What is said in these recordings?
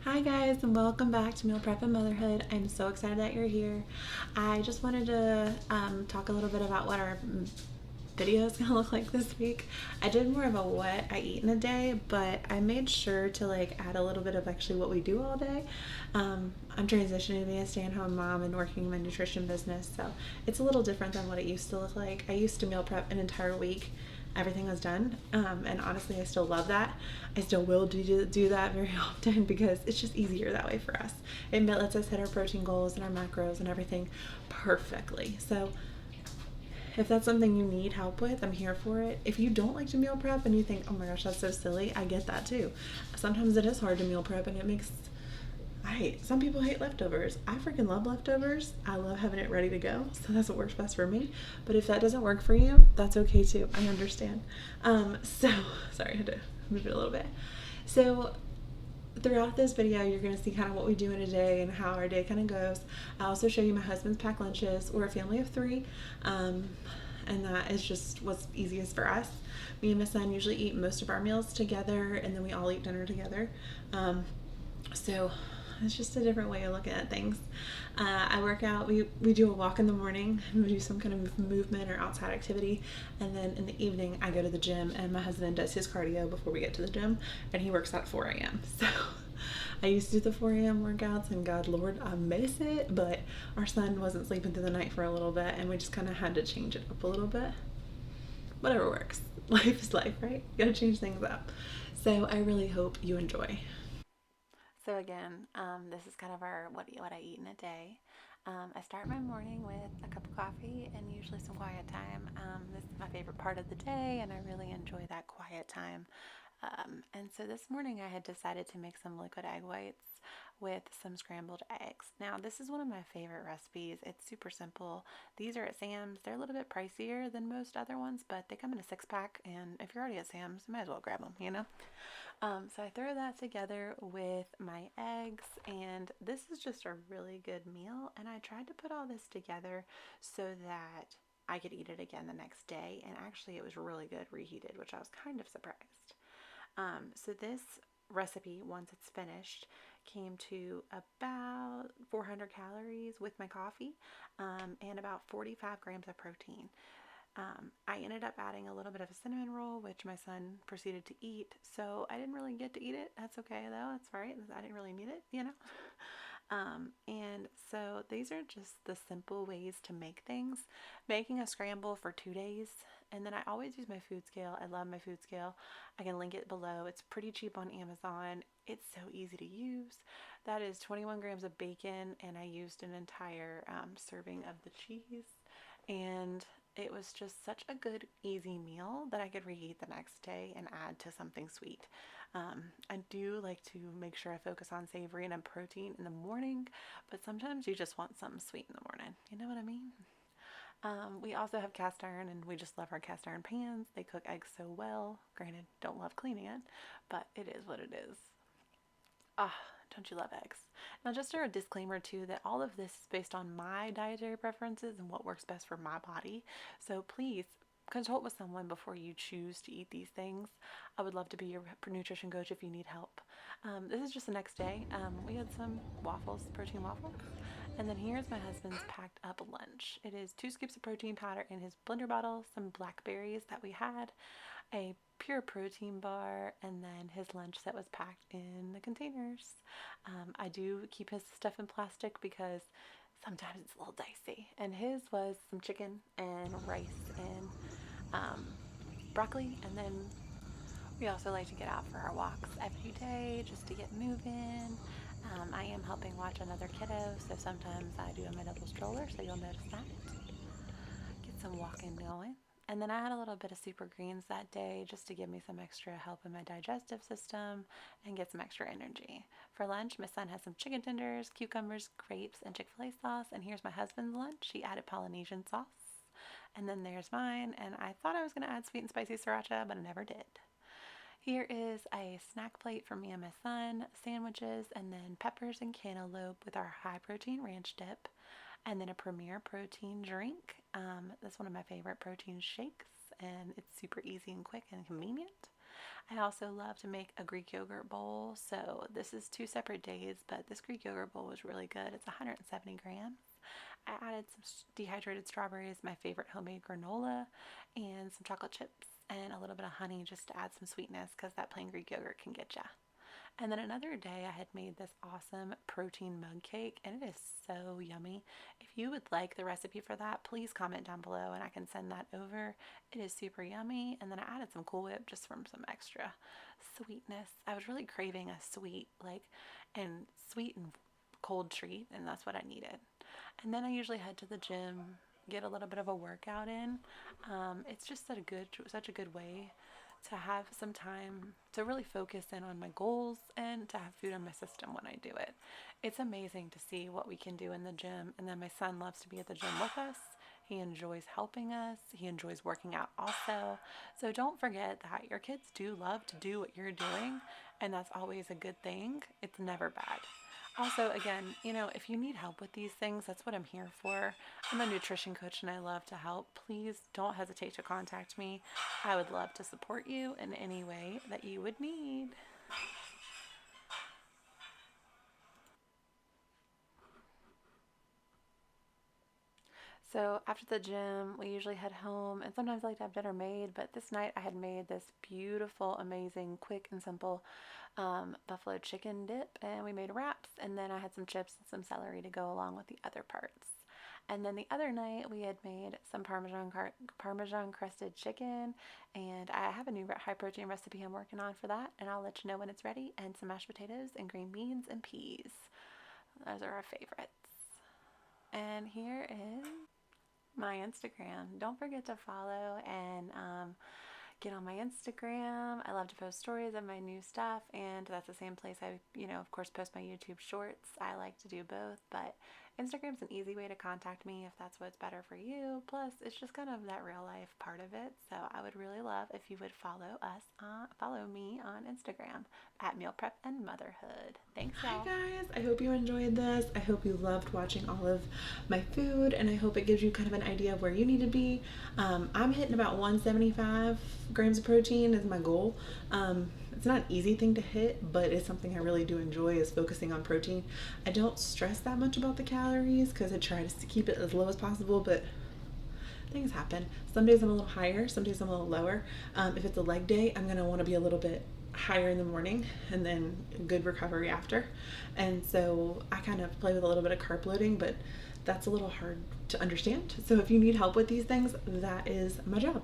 Hi guys, and welcome back to Meal Prep and Motherhood. I'm so excited that you're here. I just wanted to talk a little bit about what our video is gonna look like this week. I did more of a what I eat in a day, but I made sure to add a little bit of actually what we do all day. I'm transitioning to being a stay-at-home mom and working in my nutrition business, so it's a little different than what it used to look like. I used to meal prep an entire week, everything was done. And honestly, I still love that. I still will do that very often because it's just easier that way for us. It lets us hit our protein goals and our macros and everything perfectly. So if that's something you need help with, I'm here for it. If you don't like to meal prep and you think, oh my gosh, that's so silly, I get that too. Sometimes it is hard to meal prep and it makes some people hate leftovers. I freaking love leftovers. I love having it ready to go. So that's what works best for me. But if that doesn't work for you, that's okay too. I understand. So sorry, I had to move it a little bit. So throughout this video, you're going to see kind of what we do in a day and how our day kind of goes. I also show you my husband's packed lunches. We're a family of three. And that is just what's easiest for us. Me and my son usually eat most of our meals together, and then we all eat dinner together. So it's just a different way of looking at things. I work out. We do a walk in the morning. We do some kind of movement or outside activity, and then in the evening I go to the gym. And my husband does his cardio before we get to the gym, and he works out at 4 a.m. So I used to do the 4 a.m. workouts, and God Lord, I miss it. But our son wasn't sleeping through the night for a little bit, and we just kind of had to change it up a little bit. Whatever works. Life is life, right? You gotta change things up. So I really hope you enjoy. So again, this is kind of our what I eat in a day. I start my morning with a cup of coffee and usually some quiet time. This is my favorite part of the day, and I really enjoy that quiet time. And so this morning I had decided to make some liquid egg whites with some scrambled eggs. Now, this is one of my favorite recipes. It's super simple. These are at Sam's. They're a little bit pricier than most other ones, but they come in a 6-pack, and if you're already at Sam's, you might as well grab them, you know? So I throw that together with my eggs, and this is just a really good meal. And I tried to put all this together so that I could eat it again the next day. And actually, it was really good reheated, which I was kind of surprised. So this recipe, once it's finished, came to about 400 calories with my coffee, and about 45 grams of protein. I ended up adding a little bit of a cinnamon roll, which my son proceeded to eat. So I didn't really get to eat it. That's okay though. That's right. I didn't really need it, you know? And so these are just the simple ways to make things. Making a scramble for 2 days. And then I always use my food scale. I love my food scale. I can link it below. It's pretty cheap on Amazon. It's so easy to use. That is 21 grams of bacon, and I used an entire serving of the cheese. And it was just such a good, easy meal that I could reheat the next day and add to something sweet. I do like to make sure I focus on savory and on protein in the morning, but sometimes you just want something sweet in the morning. You know what I mean? We also have cast iron, and we just love our cast iron pans. They cook eggs so well. Granted, don't love cleaning it, but it is what it is. Ah, don't you love eggs? Now, just a disclaimer too that all of this is based on my dietary preferences and what works best for my body. So please consult with someone before you choose to eat these things. I would love to be your nutrition coach if you need help. This is just the next day. We had some waffles, protein waffles. And then here's my husband's packed up lunch. It is 2 scoops of protein powder in his blender bottle, some blackberries that we had, a pure protein bar, and then his lunch that was packed in the containers. I do keep his stuff in plastic because sometimes it's a little dicey. And his was some chicken and rice and um, broccoli. And then we also like to get out for our walks every day just to get moving. I am helping watch another kiddo, so sometimes I do a my little stroller, so you'll notice that. Get some walking going. And then I had a little bit of super greens that day just to give me some extra help in my digestive system and get some extra energy. For lunch, my son had some chicken tenders, cucumbers, grapes, and Chick-fil-A sauce. And here's my husband's lunch. He added Polynesian sauce. And then there's mine. And I thought I was going to add sweet and spicy sriracha, but I never did. Here is a snack plate for me and my son, sandwiches, and then peppers and cantaloupe with our high protein ranch dip, and then a Premier protein drink. That's one of my favorite protein shakes, and it's super easy and quick and convenient. I also love to make a Greek yogurt bowl. So this is 2 separate days, but this Greek yogurt bowl was really good. It's 170 grams. I added some dehydrated strawberries, my favorite homemade granola, and some chocolate chips and a little bit of honey just to add some sweetness because that plain Greek yogurt can get ya. And then another day I had made this awesome protein mug cake, and it is so yummy. If you would like the recipe for that, please comment down below and I can send that over. It is super yummy. And then I added some Cool Whip just from some extra sweetness. I was really craving a sweet and cold treat, and that's what I needed. And then I usually head to the gym, get a little bit of a workout in. It's just such a good way to have some time to really focus in on my goals and to have food in my system when I do it. It's amazing to see what we can do in the gym. And then my son loves to be at the gym with us. He enjoys helping us. He enjoys working out also. So don't forget that your kids do love to do what you're doing, and that's always a good thing. It's never bad. Also, again, if you need help with these things, that's what I'm here for. I'm a nutrition coach and I love to help. Please don't hesitate to contact me. I would love to support you in any way that you would need. So after the gym, we usually head home, and sometimes I like to have dinner made, but this night I had made this beautiful, amazing, quick and simple buffalo chicken dip, and we made wraps, and then I had some chips and some celery to go along with the other parts. And then the other night we had made some Parmesan crusted chicken, and I have a new high protein recipe I'm working on for that, and I'll let you know when it's ready, and some mashed potatoes and green beans and peas. Those are our favorites. And here is my Instagram. Don't forget to follow and get on my Instagram. I love to post stories of my new stuff, and that's the same place I, of course, post my YouTube shorts. I like to do both, but Instagram's an easy way to contact me if that's what's better for you. Plus, it's just kind of that real life part of it. So I would really love if you would follow me on Instagram at Meal Prep and Motherhood. Thanks, y'all. Hi guys, I hope you enjoyed this. I hope you loved watching all of my food, and I hope it gives you kind of an idea of where you need to be. I'm hitting about 175 grams of protein is my goal. It's not an easy thing to hit, but it's something I really do enjoy, is focusing on protein. I don't stress that much about the calories because I try to keep it as low as possible, but things happen. Some days I'm a little higher, some days I'm a little lower. If it's a leg day, I'm gonna want to be a little bit higher in the morning and then good recovery after. And so I kind of play with a little bit of carb loading, but that's a little hard to understand. So if you need help with these things, that is my job.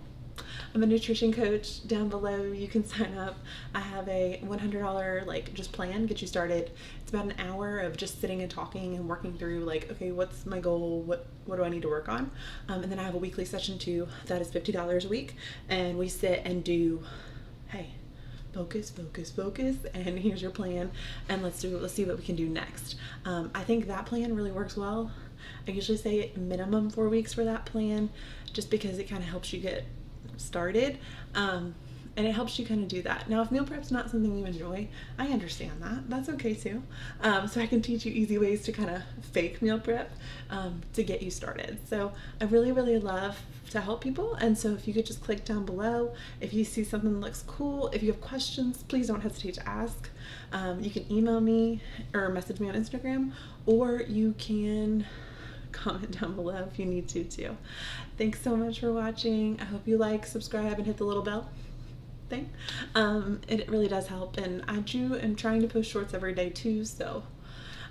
I'm a nutrition coach. Down below you can sign up. I have a $100 just plan, get you started. It's about an hour of just sitting and talking and working through okay, what's my goal, what do I need to work on, and then I have a weekly session too that is $50 a week, and we sit and do, hey, focus, and here's your plan, and let's see what we can do next. I think that plan really works well. I usually say minimum 4 weeks for that plan, just because it kind of helps you get started, and it helps you kind of do that. Now, if meal prep's not something you enjoy, I understand that. That's okay too. So I can teach you easy ways to kind of fake meal prep to get you started. So I really, really love to help people. And so if you could just click down below, if you see something that looks cool, if you have questions, please don't hesitate to ask. You can email me or message me on Instagram, or you can comment down below if you need to too. Thanks so much for watching. I hope you subscribe, and hit the little bell thing. It really does help, and I am trying to post shorts every day too, so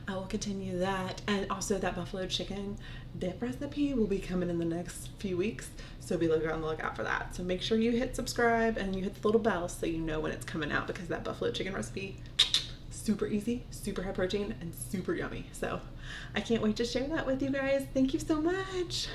I will continue that. And also that buffalo chicken dip recipe will be coming in the next few weeks, so be on the lookout for that. So make sure you hit subscribe and you hit the little bell so you know when it's coming out, because that buffalo chicken recipe, super easy, super high protein, and super yummy. So I can't wait to share that with you guys. Thank you so much.